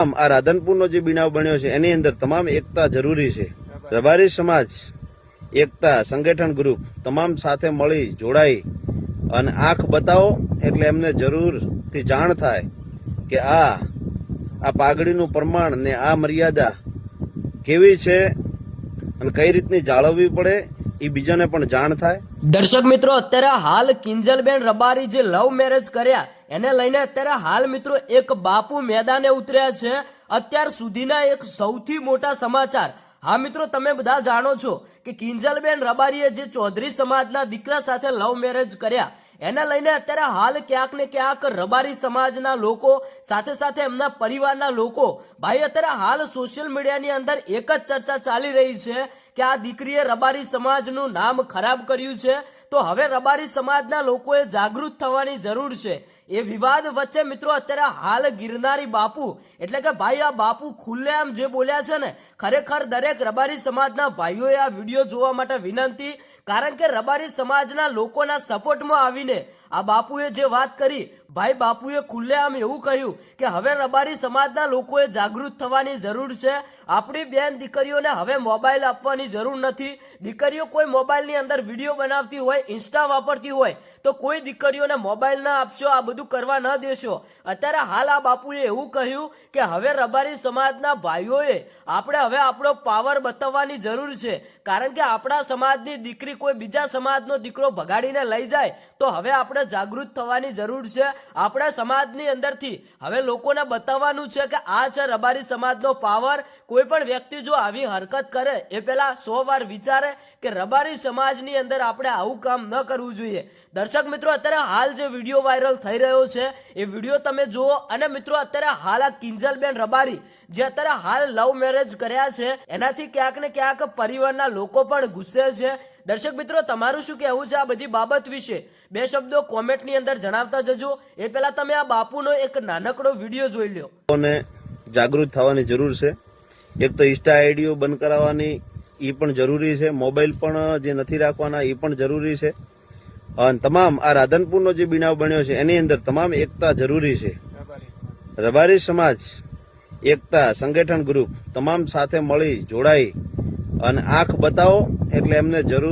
આ રાધનપુરનો જે બનાવ બન્યો છે એની અંદર તમામ એકતા જરૂરી છે. રબારી સમાજ એકતા સંગઠન ગ્રુપ તમામ સાથે મળી જોડાઈ અને આંખ બતાવો એટલે એમને જરૂરથી જાણ થાય કે આ પાઘડીનું પ્રમાણ ને આ મર્યાદા કેવી છે અને કઈ રીતની જાળવવી પડે એ બીજાને પણ જાણ થાય. દર્શક મિત્રો, અત્યારે હાલ કિંજલબેન રબારી જે લવ મેરેજ કર્યા એને લઈને અત્યારે હાલ મિત્રો એક બાપુ મેદાને ઉતર્યા છે. અત્યાર સુધીના એક સૌથી મોટા સમાચાર. હા મિત્રો, તમે બધા જાણો છો કે કિંજલબેન રબારીએ જે ચૌધરી સમાજના દીકરા સાથે લવ મેરેજ કર્યા એને લઈને અત્યારે હાલ ક્યાંક ને ક્યાંક રબારી સમાજના લોકો સાથે સાથે એમના પરિવારના લોકો ભાઈ અત્યારે હાલ સોશિયલ મીડિયાની અંદર એક જ ચર્ચા ચાલી રહી છે કે આ દીકરીએ રબારી સમાજનું નામ ખરાબ કર્યું છે. તો હવે રબારી સમાજના લોકોએ જાગૃત થવાની જરૂર છે. એ વિવાદ વચ્ચે મિત્રો અત્યારે હાલ ગિરનારી બાપુ એટલે કે ભાઈ આ બાપુ ખુલ્લેઆમ જે બોલ્યા છે ને, ખરેખર દરેક રબારી સમાજના ભાઈઓએ આ વિડીયો જોવા માટે વિનંતી. કારણ કે રબારી સમાજના લોકોના સપોર્ટમાં આવીને આ બાપુએ જે વાત કરી, ભાઈ બાપુએ ખુલ્લેઆમ એવું કહ્યું કે હવે રબારી સમાજના લોકોએ જાગૃત થવાની જરૂર છે. આપણી બેન દીકરીઓને હવે મોબાઈલ આપવાની જરૂર નથી. દીકરીઓ કોઈ મોબાઈલની અંદર વિડીયો બનાવતી હોય, ઇન્સ્ટા વાપરતી હોય તો કોઈ દીકરીઓને મોબાઈલ ના આપશો, આ બધું કરવા ન દેશો. અત્યારે હાલ આ બાપુએ એવું કહ્યું કે હવે રબારી સમાજના ભાઈઓએ આપણે હવે આપણો પાવર બતાવવાની જરૂર છે. કારણ કે આપણા સમાજની દીકરી કોઈ બીજા સમાજનો દીકરો ભગાડીને લઈ જાય તો હવે આપણે જાગૃત થવાની જરૂર છે. આપણે સમાજની અંદરથી હવે લોકોને બતાવવાનું છે કે આ છે રબારી સમાજનો પાવર. કોઈ પણ વ્યક્તિ જો આવી હરકત કરે એ પહેલા 100 વાર વિચારે કે રબારી સમાજની અંદર આપણે આવું કામ ન કરવું જોઈએ. દર્શક મિત્રો, અત્યારે હાલ જે વિડીયો વાયરલ થઈ રહ્યો છે એ વિડીયો તમે જુઓ. અને મિત્રો અત્યારે હાલ આ કિંજલબેન રબારી જે અત્યારે હાલ લવ મેરેજ કર્યા છે એનાથી ક્યાંક ને ક્યાંક પરિવારના લોકો પણ ગુસ્સે છે. દર્શક મિત્રો, તમારું શું કહેવું છે આ બધી બાબત વિશે? 2 શબ્દો કોમેન્ટની અંદર જણાવતા જજો. એ પહેલા તમે આ બાપુનો એક નાનકડો વિડીયો જોઈ લો. જાગૃત થવાની જરૂર છે. એક તો ઇન્સ્ટા આઈડીઓ બંધ કરાવવાની એ પણ જરૂરી છે. મોબાઈલ પણ જે નથી રાખવાના એ પણ જરૂરી છે. અને તમામ આ રાધનપુરનો જે બનાવ બન્યો છે એની અંદર તમામ એકતા જરૂરી છે. રબારી સમાજ એકતા સંગઠન ગ્રુપ તમામ સાથે મળી જોડાઈ અને આંખ બતાવો એટલે એમને જરૂર